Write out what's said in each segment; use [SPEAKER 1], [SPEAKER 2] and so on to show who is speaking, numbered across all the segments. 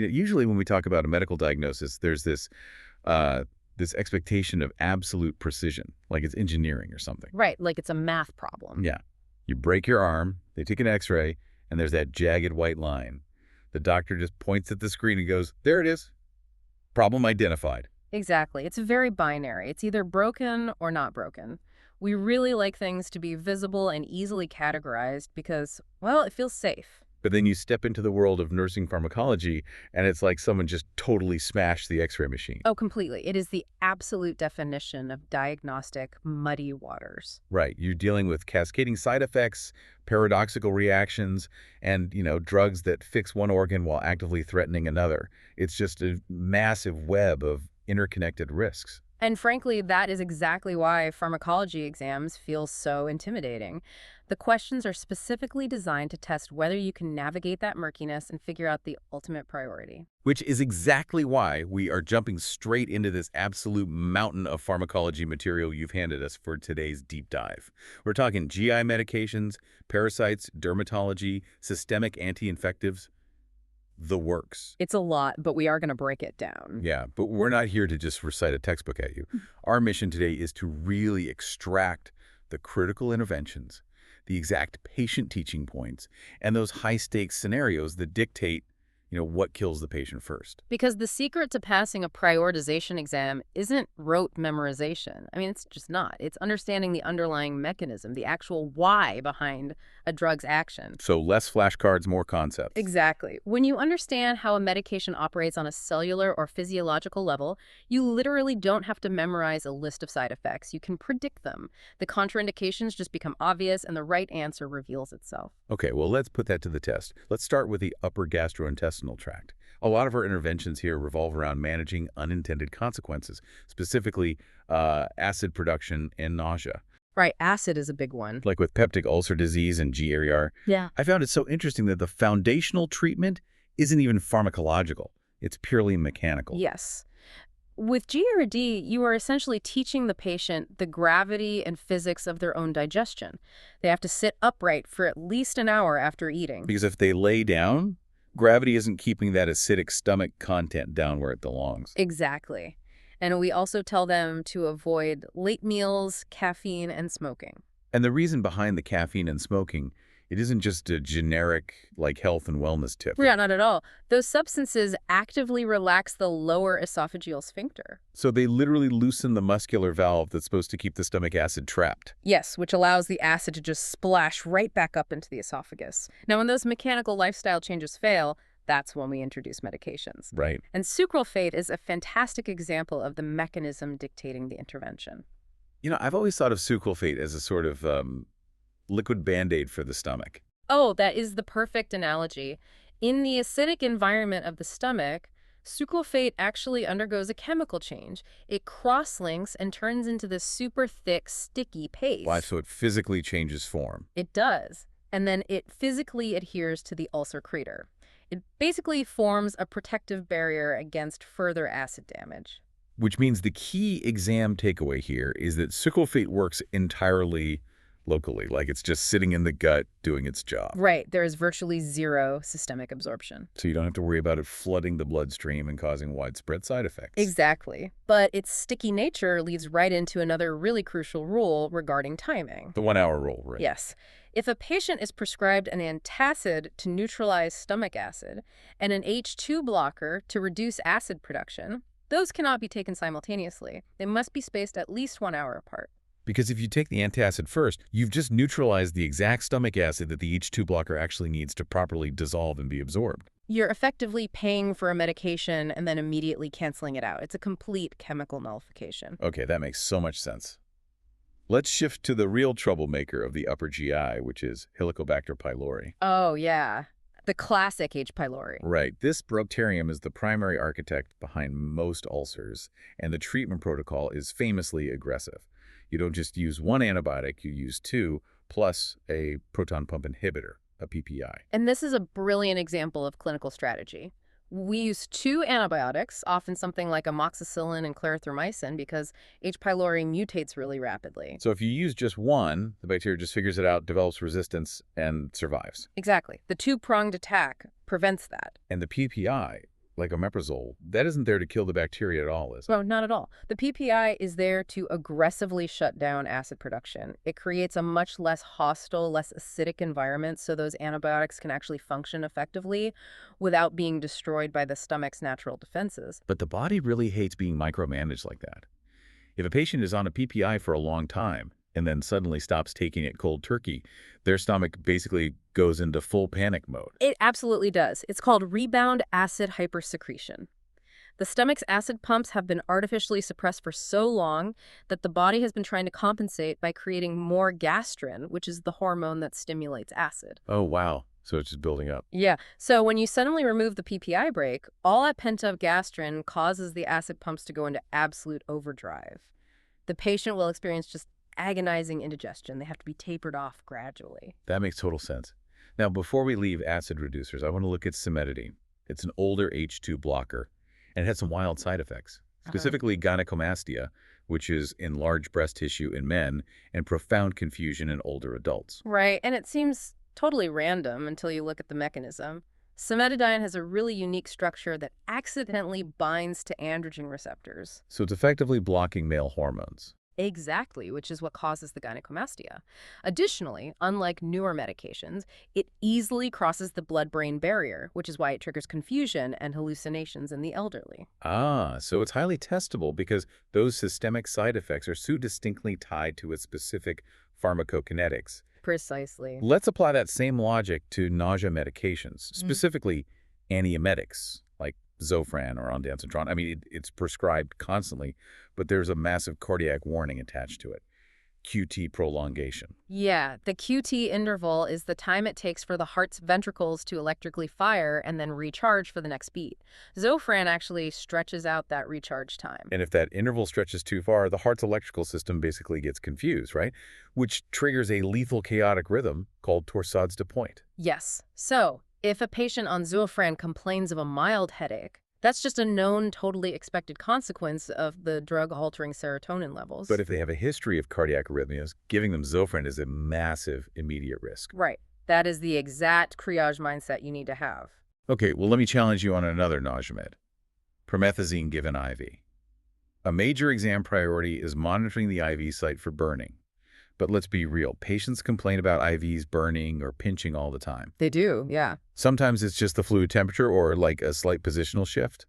[SPEAKER 1] Usually when we talk about a medical diagnosis, there's this expectation of absolute precision, like it's engineering or something.
[SPEAKER 2] Right, like it's a math problem.
[SPEAKER 1] Yeah. You break your arm, they take an x-ray, and there's that jagged white line. The doctor just points at the screen and goes, there it is. Problem identified.
[SPEAKER 2] Exactly. It's very binary. It's either broken or not broken. We really like things to be visible and easily categorized because, well, it feels safe.
[SPEAKER 1] But then you step into the world of nursing pharmacology, and it's like someone just totally smashed the x-ray machine.
[SPEAKER 2] Oh, completely. It is the absolute definition of diagnostic muddy waters.
[SPEAKER 1] Right. You're dealing with cascading side effects, paradoxical reactions, and, drugs that fix one organ while actively threatening another. It's just a massive web of interconnected risks.
[SPEAKER 2] And frankly, that is exactly why pharmacology exams feel so intimidating. The questions are specifically designed to test whether you can navigate that murkiness and figure out the ultimate priority.
[SPEAKER 1] Which is exactly why we are jumping straight into this absolute mountain of pharmacology material you've handed us for today's deep dive. We're talking GI medications, parasites, dermatology, systemic anti-infectives, the works.
[SPEAKER 2] It's a lot, but we are going to break it down.
[SPEAKER 1] Yeah, but we're not here to just recite a textbook at you. Our mission today is to really extract the critical interventions, the exact patient teaching points, and those high-stakes scenarios that dictate, what kills the patient first.
[SPEAKER 2] Because the secret to passing a prioritization exam isn't rote memorization. I mean, it's just not. It's understanding the underlying mechanism, the actual why behind a drug's action.
[SPEAKER 1] So less flashcards, more concepts.
[SPEAKER 2] Exactly. When you understand how a medication operates on a cellular or physiological level, you literally don't have to memorize a list of side effects. You can predict them. The contraindications just become obvious, and the right answer reveals itself.
[SPEAKER 1] Okay, well, let's put that to the test. Let's start with the upper gastrointestinal tract. A lot of our interventions here revolve around managing unintended consequences, specifically acid production and nausea.
[SPEAKER 2] Right, acid is a big one.
[SPEAKER 1] Like with peptic ulcer disease and GERD.
[SPEAKER 2] Yeah.
[SPEAKER 1] I found it so interesting that the foundational treatment isn't even pharmacological. It's purely mechanical.
[SPEAKER 2] Yes. With GERD, you are essentially teaching the patient the gravity and physics of their own digestion. They have to sit upright for at least an hour after eating.
[SPEAKER 1] Because if they lay down, gravity isn't keeping that acidic stomach content down where it belongs.
[SPEAKER 2] Exactly. And we also tell them to avoid late meals, caffeine, and smoking.
[SPEAKER 1] And the reason behind the caffeine and smoking, it isn't just a generic, health and wellness tip.
[SPEAKER 2] Yeah, not at all. Those substances actively relax the lower esophageal sphincter.
[SPEAKER 1] So they literally loosen the muscular valve that's supposed to keep the stomach acid trapped.
[SPEAKER 2] Yes, which allows the acid to just splash right back up into the esophagus. Now, when those mechanical lifestyle changes fail, that's when we introduce medications.
[SPEAKER 1] Right.
[SPEAKER 2] And sucralfate is a fantastic example of the mechanism dictating the intervention.
[SPEAKER 1] I've always thought of sucralfate as a sort of liquid Band-Aid for the stomach.
[SPEAKER 2] Oh, that is the perfect analogy. In the acidic environment of the stomach, sucralfate actually undergoes a chemical change. It cross-links and turns into this super thick, sticky paste.
[SPEAKER 1] Why? So it physically changes form.
[SPEAKER 2] It does. And then it physically adheres to the ulcer crater. It basically forms a protective barrier against further acid damage.
[SPEAKER 1] Which means the key exam takeaway here is that sucralfate works entirely locally, like it's just sitting in the gut doing its job.
[SPEAKER 2] Right. There is virtually zero systemic absorption.
[SPEAKER 1] So you don't have to worry about it flooding the bloodstream and causing widespread side effects.
[SPEAKER 2] Exactly. But its sticky nature leads right into another really crucial rule regarding timing.
[SPEAKER 1] The 1 hour rule, right?
[SPEAKER 2] Yes. If a patient is prescribed an antacid to neutralize stomach acid and an H2 blocker to reduce acid production, those cannot be taken simultaneously. They must be spaced at least 1 hour apart.
[SPEAKER 1] Because if you take the antacid first, you've just neutralized the exact stomach acid that the H2 blocker actually needs to properly dissolve and be absorbed.
[SPEAKER 2] You're effectively paying for a medication and then immediately canceling it out. It's a complete chemical nullification.
[SPEAKER 1] Okay, that makes so much sense. Let's shift to the real troublemaker of the upper GI, which is Helicobacter pylori.
[SPEAKER 2] Oh, yeah. The classic H. pylori.
[SPEAKER 1] Right. This bacterium is the primary architect behind most ulcers, and the treatment protocol is famously aggressive. You don't just use one antibiotic, you use two, plus a proton pump inhibitor, a PPI.
[SPEAKER 2] And this is a brilliant example of clinical strategy. We use 2 antibiotics, often something like amoxicillin and clarithromycin, because H. pylori mutates really rapidly.
[SPEAKER 1] So if you use just one, the bacteria just figures it out, develops resistance, and survives.
[SPEAKER 2] Exactly. The 2-pronged attack prevents that.
[SPEAKER 1] And the PPI, like omeprazole, that isn't there to kill the bacteria at all, is it?
[SPEAKER 2] No, not at all. The PPI is there to aggressively shut down acid production. It creates a much less hostile, less acidic environment so those antibiotics can actually function effectively without being destroyed by the stomach's natural defenses.
[SPEAKER 1] But the body really hates being micromanaged like that. If a patient is on a PPI for a long time and then suddenly stops taking it cold turkey, their stomach basically goes into full panic mode.
[SPEAKER 2] It absolutely does. It's called rebound acid hypersecretion. The stomach's acid pumps have been artificially suppressed for so long that the body has been trying to compensate by creating more gastrin, which is the hormone that stimulates acid.
[SPEAKER 1] Oh, wow. So it's just building up.
[SPEAKER 2] Yeah, so when you suddenly remove the PPI brake, all that pent-up gastrin causes the acid pumps to go into absolute overdrive. The patient will experience just agonizing indigestion. They have to be tapered off gradually.
[SPEAKER 1] That makes total sense. Now, before we leave acid reducers, I want to look at cimetidine. It's an older H2 blocker, and it had some wild side effects, specifically gynecomastia, which is enlarged breast tissue in men, and profound confusion in older adults.
[SPEAKER 2] Right, and it seems totally random until you look at the mechanism. Cimetidine has a really unique structure that accidentally binds to androgen receptors.
[SPEAKER 1] So it's effectively blocking male hormones.
[SPEAKER 2] Exactly, which is what causes the gynecomastia. Additionally, unlike newer medications, it easily crosses the blood-brain barrier, which is why it triggers confusion and hallucinations in the elderly.
[SPEAKER 1] Ah, so it's highly testable because those systemic side effects are so distinctly tied to its specific pharmacokinetics.
[SPEAKER 2] Precisely.
[SPEAKER 1] Let's apply that same logic to nausea medications, specifically antiemetics like Zofran or ondansetron. I mean, it's prescribed constantly, but there's a massive cardiac warning attached to it. QT prolongation.
[SPEAKER 2] Yeah, the QT interval is the time it takes for the heart's ventricles to electrically fire and then recharge for the next beat. Zofran actually stretches out that recharge time.
[SPEAKER 1] And if that interval stretches too far, the heart's electrical system basically gets confused, right? Which triggers a lethal chaotic rhythm called torsades de pointe.
[SPEAKER 2] Yes. So, if a patient on Zofran complains of a mild headache, that's just a known, totally expected consequence of the drug-altering serotonin levels.
[SPEAKER 1] But if they have a history of cardiac arrhythmias, giving them Zofran is a massive immediate risk.
[SPEAKER 2] Right. That is the exact triage mindset you need to have.
[SPEAKER 1] Okay, well, let me challenge you on another nausea med. Promethazine given IV. A major exam priority is monitoring the IV site for burning. But let's be real, patients complain about IVs burning or pinching all the time.
[SPEAKER 2] They do, yeah.
[SPEAKER 1] Sometimes it's just the fluid temperature or like a slight positional shift.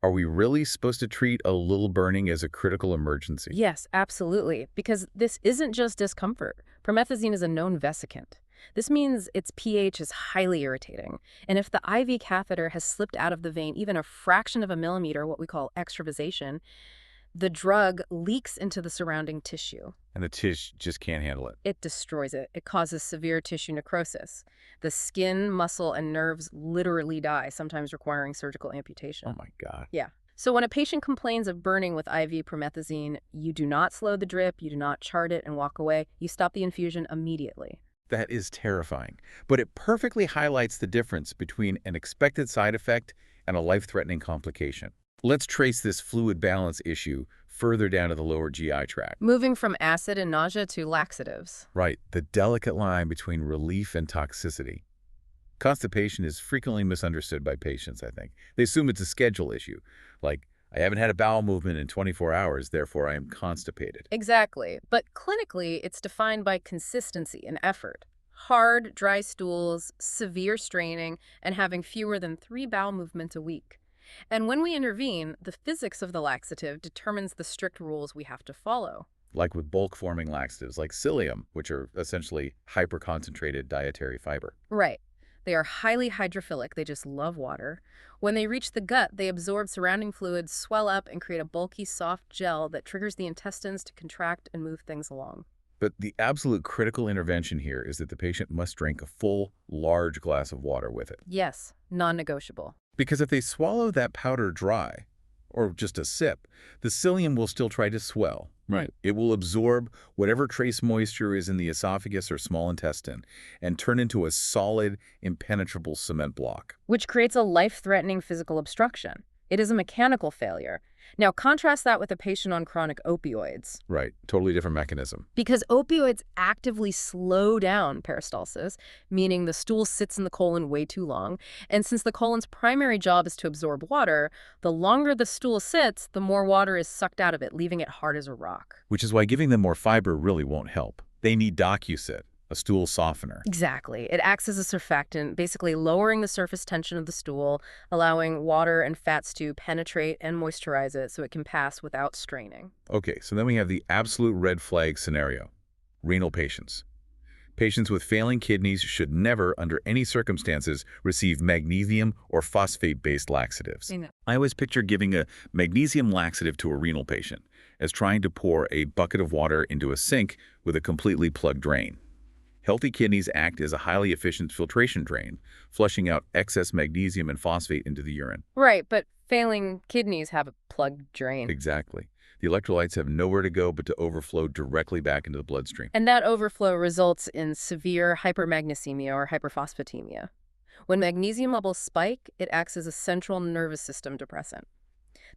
[SPEAKER 1] Are we really supposed to treat a little burning as a critical emergency?
[SPEAKER 2] Yes, absolutely. Because this isn't just discomfort. Promethazine is a known vesicant. This means its pH is highly irritating. And if the IV catheter has slipped out of the vein even a fraction of a millimeter, what we call extravasation, the drug leaks into the surrounding tissue.
[SPEAKER 1] And the tissue just can't handle it.
[SPEAKER 2] It destroys it. It causes severe tissue necrosis. The skin, muscle, and nerves literally die, sometimes requiring surgical amputation.
[SPEAKER 1] Oh my God.
[SPEAKER 2] Yeah. So when a patient complains of burning with IV promethazine, you do not slow the drip, you do not chart it and walk away. You stop the infusion immediately.
[SPEAKER 1] That is terrifying. But it perfectly highlights the difference between an expected side effect and a life-threatening complication. Let's trace this fluid balance issue further down to the lower GI tract.
[SPEAKER 2] Moving from acid and nausea to laxatives.
[SPEAKER 1] Right, the delicate line between relief and toxicity. Constipation is frequently misunderstood by patients, I think. They assume it's a schedule issue, like, I haven't had a bowel movement in 24 hours, therefore I am constipated.
[SPEAKER 2] Exactly. But clinically, it's defined by consistency and effort. Hard, dry stools, severe straining, and having fewer than 3 bowel movements a week. And when we intervene, the physics of the laxative determines the strict rules we have to follow.
[SPEAKER 1] Like with bulk-forming laxatives like psyllium, which are essentially hyperconcentrated dietary fiber.
[SPEAKER 2] Right. They are highly hydrophilic. They just love water. When they reach the gut, they absorb surrounding fluids, swell up, and create a bulky, soft gel that triggers the intestines to contract and move things along.
[SPEAKER 1] But the absolute critical intervention here is that the patient must drink a full, large glass of water with it.
[SPEAKER 2] Yes, non-negotiable.
[SPEAKER 1] Because if they swallow that powder dry, or just a sip, the psyllium will still try to swell. Right. It will absorb whatever trace moisture is in the esophagus or small intestine and turn into a solid, impenetrable cement block.
[SPEAKER 2] Which creates a life-threatening physical obstruction. It is a mechanical failure. Now, contrast that with a patient on chronic opioids.
[SPEAKER 1] Right. Totally different mechanism.
[SPEAKER 2] Because opioids actively slow down peristalsis, meaning the stool sits in the colon way too long. And since the colon's primary job is to absorb water, the longer the stool sits, the more water is sucked out of it, leaving it hard as a rock.
[SPEAKER 1] Which is why giving them more fiber really won't help. They need DocuSit, a stool softener.
[SPEAKER 2] Exactly. It acts as a surfactant, basically lowering the surface tension of the stool, allowing water and fats to penetrate and moisturize it so it can pass without straining.
[SPEAKER 1] Okay, so then we have the absolute red flag scenario. Renal patients. Patients with failing kidneys should never, under any circumstances, receive magnesium or phosphate-based laxatives. I always picture giving a magnesium laxative to a renal patient as trying to pour a bucket of water into a sink with a completely plugged drain. Healthy kidneys act as a highly efficient filtration drain, flushing out excess magnesium and phosphate into the urine.
[SPEAKER 2] Right, but failing kidneys have a plugged drain.
[SPEAKER 1] Exactly. The electrolytes have nowhere to go but to overflow directly back into the bloodstream.
[SPEAKER 2] And that overflow results in severe hypermagnesemia or hyperphosphatemia. When magnesium levels spike, it acts as a central nervous system depressant.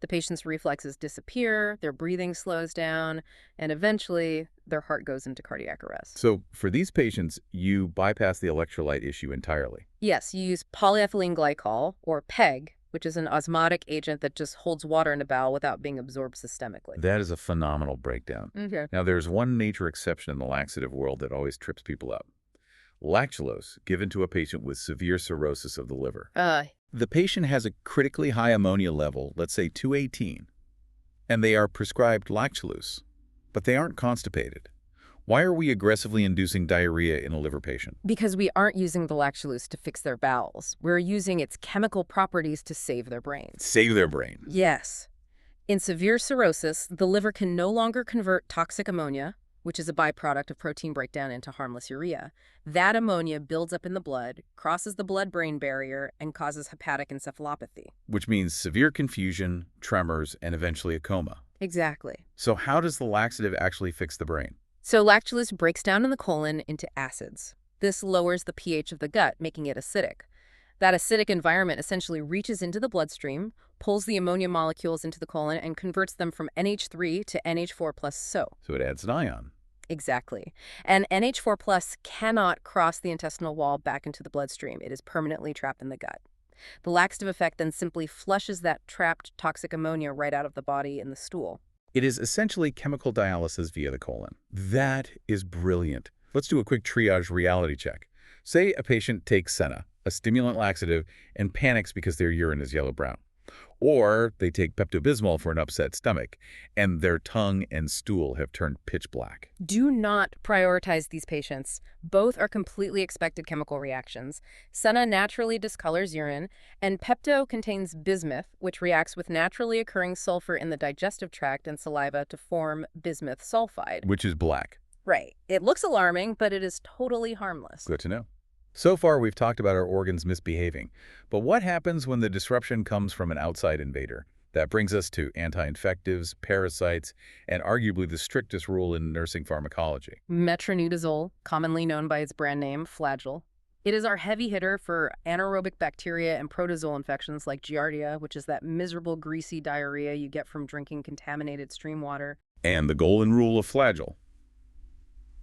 [SPEAKER 2] The patient's reflexes disappear, their breathing slows down, and eventually their heart goes into cardiac arrest.
[SPEAKER 1] So for these patients, you bypass the electrolyte issue entirely.
[SPEAKER 2] Yes, you use polyethylene glycol, or PEG, which is an osmotic agent that just holds water in the bowel without being absorbed systemically.
[SPEAKER 1] That is a phenomenal breakdown.
[SPEAKER 2] Okay.
[SPEAKER 1] Now, there's one major exception in the laxative world that always trips people up. Lactulose, given to a patient with severe cirrhosis of the liver. The patient has a critically high ammonia level, let's say 218, and they are prescribed lactulose, but they aren't constipated. Why are we aggressively inducing diarrhea in a liver patient?
[SPEAKER 2] Because we aren't using the lactulose to fix their bowels. We're using its chemical properties to save their brains.
[SPEAKER 1] Save their brain.
[SPEAKER 2] Yes. In severe cirrhosis, the liver can no longer convert toxic ammonia, which is a byproduct of protein breakdown, into harmless urea. That ammonia builds up in the blood, crosses the blood-brain barrier, and causes hepatic encephalopathy.
[SPEAKER 1] Which means severe confusion, tremors, and eventually a coma.
[SPEAKER 2] Exactly.
[SPEAKER 1] So how does the laxative actually fix the brain?
[SPEAKER 2] So lactulose breaks down in the colon into acids. This lowers the pH of the gut, making it acidic. That acidic environment essentially reaches into the bloodstream, pulls the ammonia molecules into the colon, and converts them from NH3 to NH4+. So
[SPEAKER 1] it adds an ion.
[SPEAKER 2] Exactly. And NH4+ cannot cross the intestinal wall back into the bloodstream. It is permanently trapped in the gut. The laxative effect then simply flushes that trapped toxic ammonia right out of the body in the stool.
[SPEAKER 1] It is essentially chemical dialysis via the colon. That is brilliant. Let's do a quick triage reality check. Say a patient takes Senna, a stimulant laxative, and panics because their urine is yellow-brown. Or they take Pepto-Bismol for an upset stomach, and their tongue and stool have turned pitch black.
[SPEAKER 2] Do not prioritize these patients. Both are completely expected chemical reactions. Senna naturally discolors urine, and Pepto contains bismuth, which reacts with naturally occurring sulfur in the digestive tract and saliva to form bismuth sulfide.
[SPEAKER 1] Which is black.
[SPEAKER 2] Right. It looks alarming, but it is totally harmless.
[SPEAKER 1] Good to know. So far, we've talked about our organs misbehaving. But what happens when the disruption comes from an outside invader? That brings us to anti-infectives, parasites, and arguably the strictest rule in nursing pharmacology.
[SPEAKER 2] Metronidazole, commonly known by its brand name, Flagyl. It is our heavy hitter for anaerobic bacteria and protozoal infections like Giardia, which is that miserable greasy diarrhea you get from drinking contaminated stream water.
[SPEAKER 1] And the golden rule of Flagyl: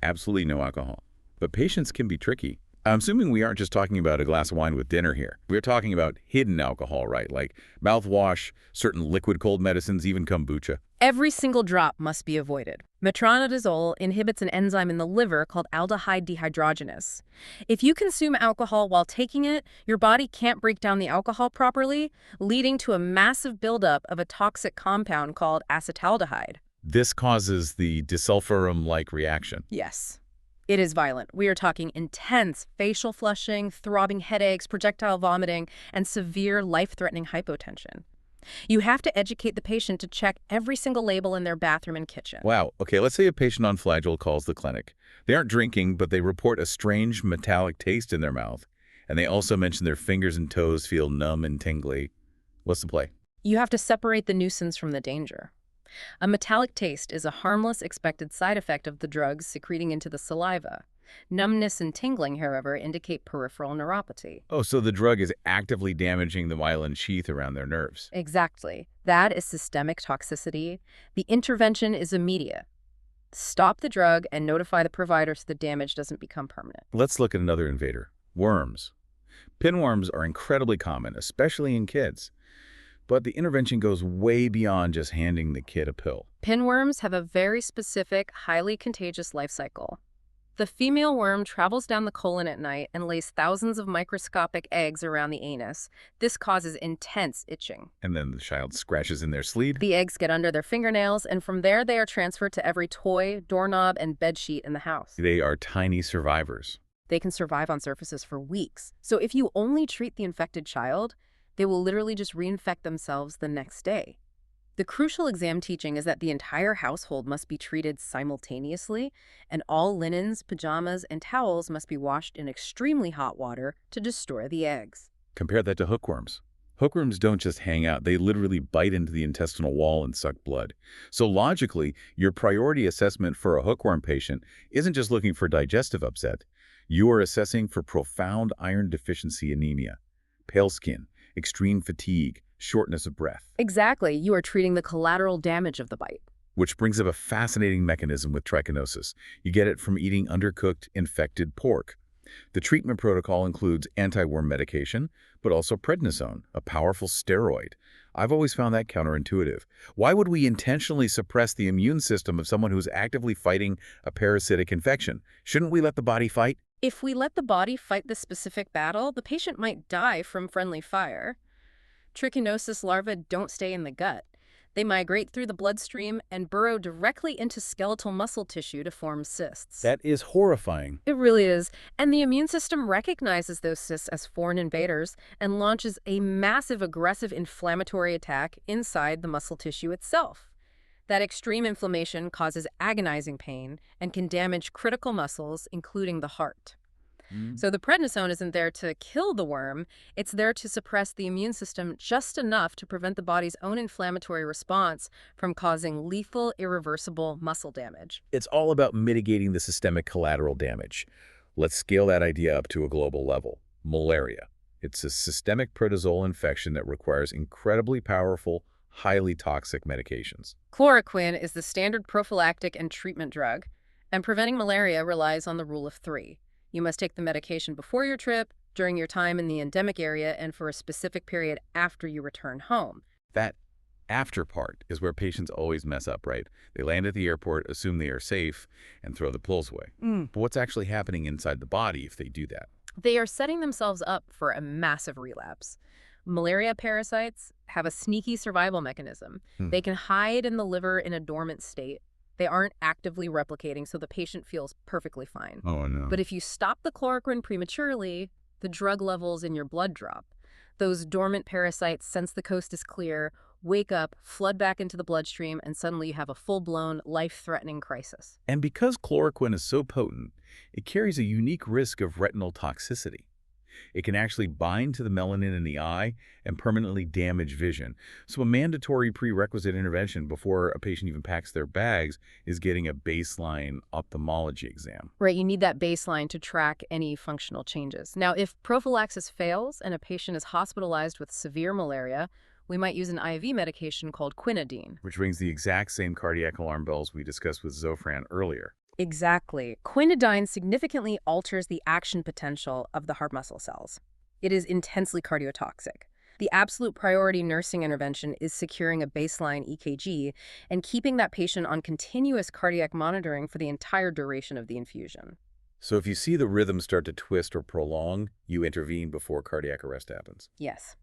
[SPEAKER 1] absolutely no alcohol. But patients can be tricky. I'm assuming we aren't just talking about a glass of wine with dinner here. We're talking about hidden alcohol, right? Like mouthwash, certain liquid cold medicines, even kombucha.
[SPEAKER 2] Every single drop must be avoided. Metronidazole inhibits an enzyme in the liver called aldehyde dehydrogenase. If you consume alcohol while taking it, your body can't break down the alcohol properly, leading to a massive buildup of a toxic compound called acetaldehyde.
[SPEAKER 1] This causes the disulfiram-like reaction.
[SPEAKER 2] Yes. It is violent. We are talking intense facial flushing, throbbing headaches, projectile vomiting, and severe life-threatening hypotension. You have to educate the patient to check every single label in their bathroom and kitchen.
[SPEAKER 1] Wow. Okay, let's say a patient on Flagyl calls the clinic. They aren't drinking, but they report a strange metallic taste in their mouth. And they also mention their fingers and toes feel numb and tingly. What's the play?
[SPEAKER 2] You have to separate the nuisance from the danger. A metallic taste is a harmless expected side effect of the drugs secreting into the saliva. Numbness and tingling, however, indicate peripheral neuropathy.
[SPEAKER 1] Oh, so the drug is actively damaging the myelin sheath around their nerves.
[SPEAKER 2] Exactly. That is systemic toxicity. The intervention is immediate. Stop the drug and notify the provider so the damage doesn't become permanent.
[SPEAKER 1] Let's look at another invader, worms. Pinworms are incredibly common, especially in kids. But the intervention goes way beyond just handing the kid a pill.
[SPEAKER 2] Pinworms have a very specific, highly contagious life cycle. The female worm travels down the colon at night and lays thousands of microscopic eggs around the anus. This causes intense itching.
[SPEAKER 1] And then the child scratches in their sleeve.
[SPEAKER 2] The eggs get under their fingernails, and from there they are transferred to every toy, doorknob, and bedsheet in the house.
[SPEAKER 1] They are tiny survivors.
[SPEAKER 2] They can survive on surfaces for weeks. So if you only treat the infected child, they will literally just reinfect themselves the next day. The crucial exam teaching is that the entire household must be treated simultaneously, and all linens, pajamas, and towels must be washed in extremely hot water to destroy the eggs.
[SPEAKER 1] Compare that to hookworms. Hookworms don't just hang out, they literally bite into the intestinal wall and suck blood. So logically, your priority assessment for a hookworm patient isn't just looking for digestive upset. You are assessing for profound iron deficiency anemia, pale skin, extreme fatigue, shortness of breath.
[SPEAKER 2] Exactly. You are treating the collateral damage of the bite.
[SPEAKER 1] Which brings up a fascinating mechanism with trichinosis. You get it from eating undercooked, infected pork. The treatment protocol includes anti-worm medication, but also prednisone, a powerful steroid. I've always found that counterintuitive. Why would we intentionally suppress the immune system of someone who's actively fighting a parasitic infection? Shouldn't we let the body fight?
[SPEAKER 2] If we let the body fight this specific battle, the patient might die from friendly fire. Trichinosis larvae don't stay in the gut. They migrate through the bloodstream and burrow directly into skeletal muscle tissue to form cysts.
[SPEAKER 1] That is horrifying.
[SPEAKER 2] It really is. And the immune system recognizes those cysts as foreign invaders and launches a massive aggressive inflammatory attack inside the muscle tissue itself. That extreme inflammation causes agonizing pain and can damage critical muscles, including the heart. So the prednisone isn't there to kill the worm, it's there to suppress the immune system just enough to prevent the body's own inflammatory response from causing lethal, irreversible muscle damage.
[SPEAKER 1] It's all about mitigating the systemic collateral damage. Let's scale that idea up to a global level. Malaria. It's a systemic protozoal infection that requires incredibly powerful, highly toxic medications.
[SPEAKER 2] Chloroquine is the standard prophylactic and treatment drug, and preventing malaria relies on the rule of 3. You must take the medication before your trip, during your time in the endemic area, and for a specific period after you return home.
[SPEAKER 1] That after part is where patients always mess up, right? They land at the airport, assume they are safe, and throw the pills away. But what's actually happening inside the body if they do that?
[SPEAKER 2] They are setting themselves up for a massive relapse. Malaria parasites have a sneaky survival mechanism. They can hide in the liver in a dormant state. They aren't actively replicating, so the patient feels perfectly fine.
[SPEAKER 1] Oh, no.
[SPEAKER 2] But if you stop the chloroquine prematurely, the drug levels in your blood drop. Those dormant parasites sense the coast is clear, wake up, flood back into the bloodstream, and suddenly you have a full-blown, life-threatening crisis.
[SPEAKER 1] And because chloroquine is so potent, it carries a unique risk of retinal toxicity. It can actually bind to the melanin in the eye and permanently damage vision. So a mandatory prerequisite intervention before a patient even packs their bags is getting a baseline ophthalmology exam.
[SPEAKER 2] Right, you need that baseline to track any functional changes. Now, if prophylaxis fails and a patient is hospitalized with severe malaria, we might use an IV medication called quinidine.
[SPEAKER 1] Which rings the exact same cardiac alarm bells we discussed with Zofran earlier.
[SPEAKER 2] Exactly. Quinidine significantly alters the action potential of the heart muscle cells. It is intensely cardiotoxic. The absolute priority nursing intervention is securing a baseline EKG and keeping that patient on continuous cardiac monitoring for the entire duration of the infusion.
[SPEAKER 1] So if you see the rhythm start to twist or prolong, you intervene before cardiac arrest happens.
[SPEAKER 2] Yes.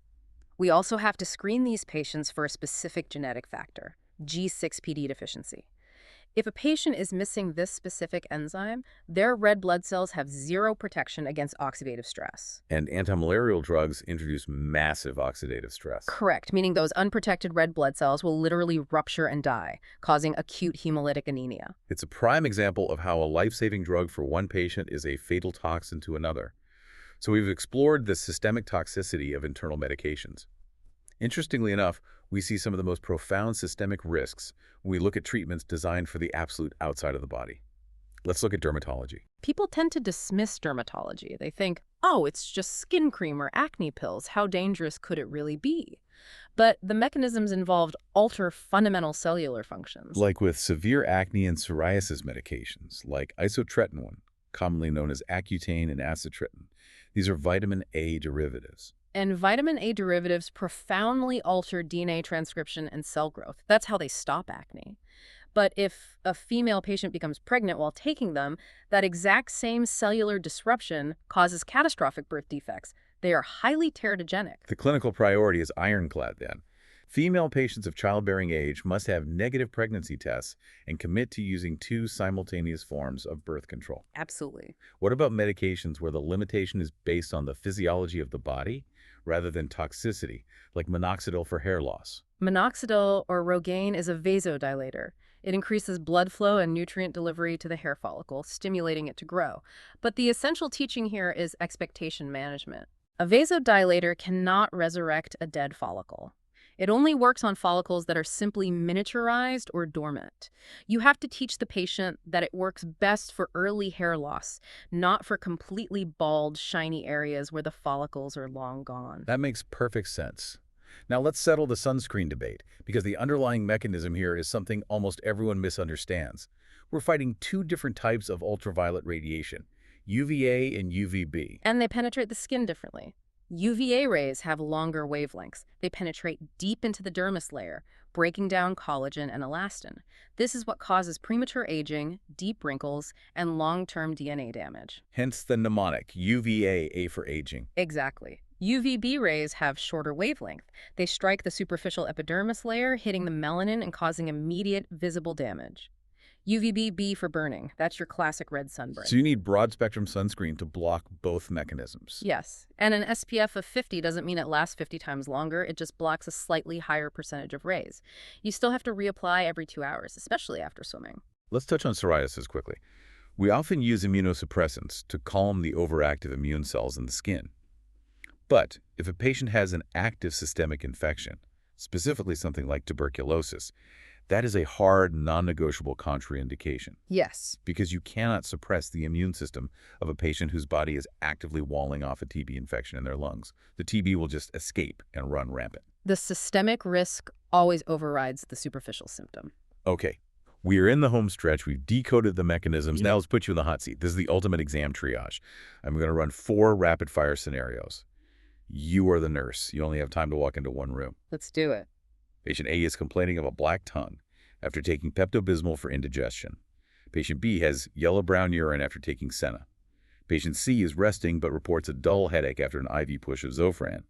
[SPEAKER 2] We also have to screen these patients for a specific genetic factor, G6PD deficiency. If a patient is missing this specific enzyme, their red blood cells have zero protection against oxidative stress.
[SPEAKER 1] And antimalarial drugs introduce massive oxidative stress.
[SPEAKER 2] Correct, meaning those unprotected red blood cells will literally rupture and die, causing acute hemolytic anemia.
[SPEAKER 1] It's a prime example of how a life-saving drug for one patient is a fatal toxin to another. So we've explored the systemic toxicity of internal medications. Interestingly enough, we see some of the most profound systemic risks when we look at treatments designed for the absolute outside of the body. Let's look at dermatology.
[SPEAKER 2] People tend to dismiss dermatology. They think, oh, it's just skin cream or acne pills. How dangerous could it really be? But the mechanisms involved alter fundamental cellular functions.
[SPEAKER 1] Like with severe acne and psoriasis medications, like isotretinoin, commonly known as Accutane and acitretin. These are vitamin A derivatives.
[SPEAKER 2] And vitamin A derivatives profoundly alter DNA transcription and cell growth. That's how they stop acne. But if a female patient becomes pregnant while taking them, that exact same cellular disruption causes catastrophic birth defects. They are highly teratogenic.
[SPEAKER 1] The clinical priority is ironclad then. Female patients of childbearing age must have negative pregnancy tests and commit to using 2 simultaneous forms of birth control.
[SPEAKER 2] Absolutely.
[SPEAKER 1] What about medications where the limitation is based on the physiology of the body rather than toxicity, like minoxidil for hair loss?
[SPEAKER 2] Minoxidil or Rogaine is a vasodilator. It increases blood flow and nutrient delivery to the hair follicle, stimulating it to grow. But the essential teaching here is expectation management. A vasodilator cannot resurrect a dead follicle. It only works on follicles that are simply miniaturized or dormant. You have to teach the patient that it works best for early hair loss, not for completely bald, shiny areas where the follicles are long gone.
[SPEAKER 1] That makes perfect sense. Now let's settle the sunscreen debate, because the underlying mechanism here is something almost everyone misunderstands. We're fighting 2 different types of ultraviolet radiation, UVA and UVB.
[SPEAKER 2] And they penetrate the skin differently. UVA rays have longer wavelengths. They penetrate deep into the dermis layer, breaking down collagen and elastin. This is what causes premature aging, deep wrinkles, and long-term DNA damage.
[SPEAKER 1] Hence the mnemonic, UVA, A for aging.
[SPEAKER 2] Exactly. UVB rays have shorter wavelength. They strike the superficial epidermis layer, hitting the melanin and causing immediate visible damage. UVB for burning. That's your classic red sunburn.
[SPEAKER 1] So you need broad-spectrum sunscreen to block both mechanisms.
[SPEAKER 2] Yes, and an SPF of 50 doesn't mean it lasts 50 times longer. It just blocks a slightly higher percentage of rays. You still have to reapply every 2 hours, especially after swimming.
[SPEAKER 1] Let's touch on psoriasis quickly. We often use immunosuppressants to calm the overactive immune cells in the skin. But if a patient has an active systemic infection, specifically something like tuberculosis, that is a hard, non-negotiable contraindication.
[SPEAKER 2] Yes.
[SPEAKER 1] Because you cannot suppress the immune system of a patient whose body is actively walling off a TB infection in their lungs. The TB will just escape and run rampant.
[SPEAKER 2] The systemic risk always overrides the superficial symptom.
[SPEAKER 1] Okay, we are in the home stretch. We've decoded the mechanisms. Now let's put you in the hot seat. This is the ultimate exam triage. I'm going to run 4 rapid-fire scenarios. You are the nurse. You only have time to walk into 1 room.
[SPEAKER 2] Let's do it.
[SPEAKER 1] Patient A is complaining of a black tongue after taking Pepto-Bismol for indigestion. Patient B has yellow-brown urine after taking Senna. Patient C is resting but reports a dull headache after an IV push of Zofran.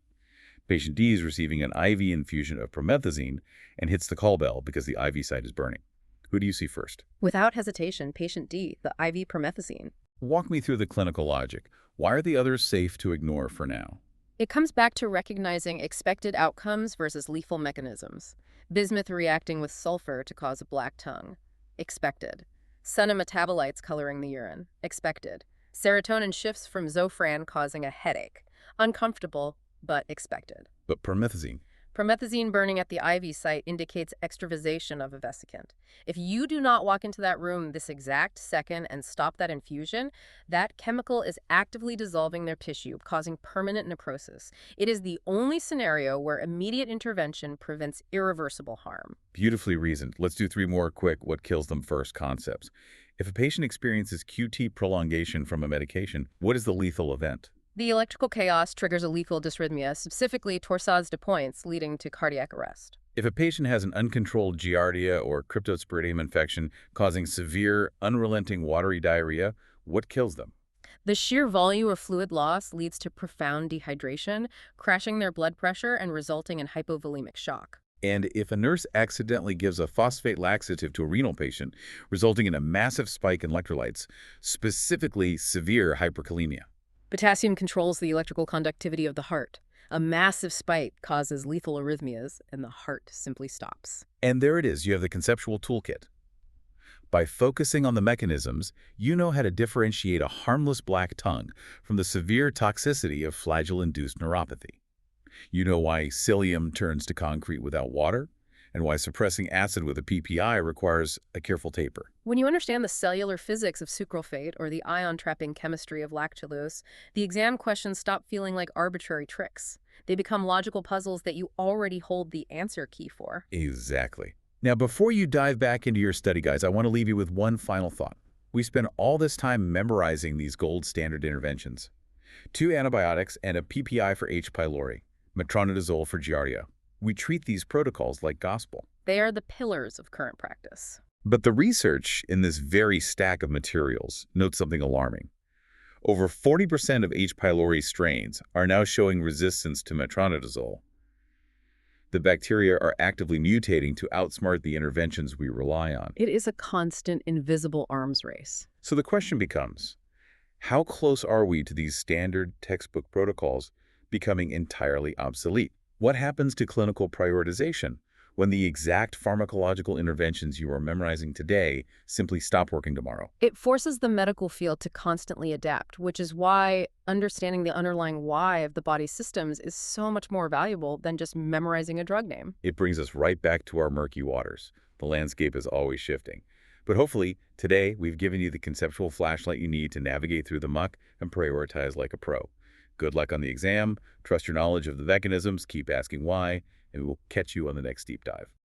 [SPEAKER 1] Patient D is receiving an IV infusion of promethazine and hits the call bell because the IV site is burning. Who do you see first?
[SPEAKER 2] Without hesitation, patient D, the IV promethazine.
[SPEAKER 1] Walk me through the clinical logic. Why are the others safe to ignore for now?
[SPEAKER 2] It comes back to recognizing expected outcomes versus lethal mechanisms. Bismuth reacting with sulfur to cause a black tongue. Expected. Senna metabolites coloring the urine. Expected. Serotonin shifts from Zofran causing a headache. Uncomfortable, but expected.
[SPEAKER 1] But promethazine.
[SPEAKER 2] Promethazine burning at the IV site indicates extravasation of a vesicant. If you do not walk into that room this exact second and stop that infusion, that chemical is actively dissolving their tissue, causing permanent necrosis. It is the only scenario where immediate intervention prevents irreversible harm.
[SPEAKER 1] Beautifully reasoned. Let's do 3 more quick what kills them first concepts. If a patient experiences QT prolongation from a medication, what is the lethal event?
[SPEAKER 2] The electrical chaos triggers a lethal dysrhythmia, specifically torsades de pointes, leading to cardiac arrest.
[SPEAKER 1] If a patient has an uncontrolled giardia or cryptosporidium infection causing severe, unrelenting watery diarrhea, what kills them?
[SPEAKER 2] The sheer volume of fluid loss leads to profound dehydration, crashing their blood pressure and resulting in hypovolemic shock.
[SPEAKER 1] And if a nurse accidentally gives a phosphate laxative to a renal patient, resulting in a massive spike in electrolytes, specifically severe hyperkalemia.
[SPEAKER 2] Potassium controls the electrical conductivity of the heart. A massive spike causes lethal arrhythmias, and the heart simply stops.
[SPEAKER 1] And there it is. You have the conceptual toolkit. By focusing on the mechanisms, you know how to differentiate a harmless black tongue from the severe toxicity of flagell-induced neuropathy. You know why psyllium turns to concrete without water, and why suppressing acid with a PPI requires a careful taper.
[SPEAKER 2] When you understand the cellular physics of sucralfate or the ion-trapping chemistry of lactulose, the exam questions stop feeling like arbitrary tricks. They become logical puzzles that you already hold the answer key for.
[SPEAKER 1] Exactly. Now, before you dive back into your study, guys, I want to leave you with one final thought. We spend all this time memorizing these gold standard interventions. 2 antibiotics and a PPI for H. pylori, metronidazole for giardia. We treat these protocols like gospel.
[SPEAKER 2] They are the pillars of current practice.
[SPEAKER 1] But the research in this very stack of materials notes something alarming. Over 40% of H. pylori strains are now showing resistance to metronidazole. The bacteria are actively mutating to outsmart the interventions we rely on.
[SPEAKER 2] It is a constant, invisible arms race.
[SPEAKER 1] So the question becomes, how close are we to these standard textbook protocols becoming entirely obsolete? What happens to clinical prioritization when the exact pharmacological interventions you are memorizing today simply stop working tomorrow?
[SPEAKER 2] It forces the medical field to constantly adapt, which is why understanding the underlying why of the body's systems is so much more valuable than just memorizing a drug name.
[SPEAKER 1] It brings us right back to our murky waters. The landscape is always shifting. But hopefully, today we've given you the conceptual flashlight you need to navigate through the muck and prioritize like a pro. Good luck on the exam, trust your knowledge of the mechanisms, keep asking why, and we'll catch you on the next deep dive.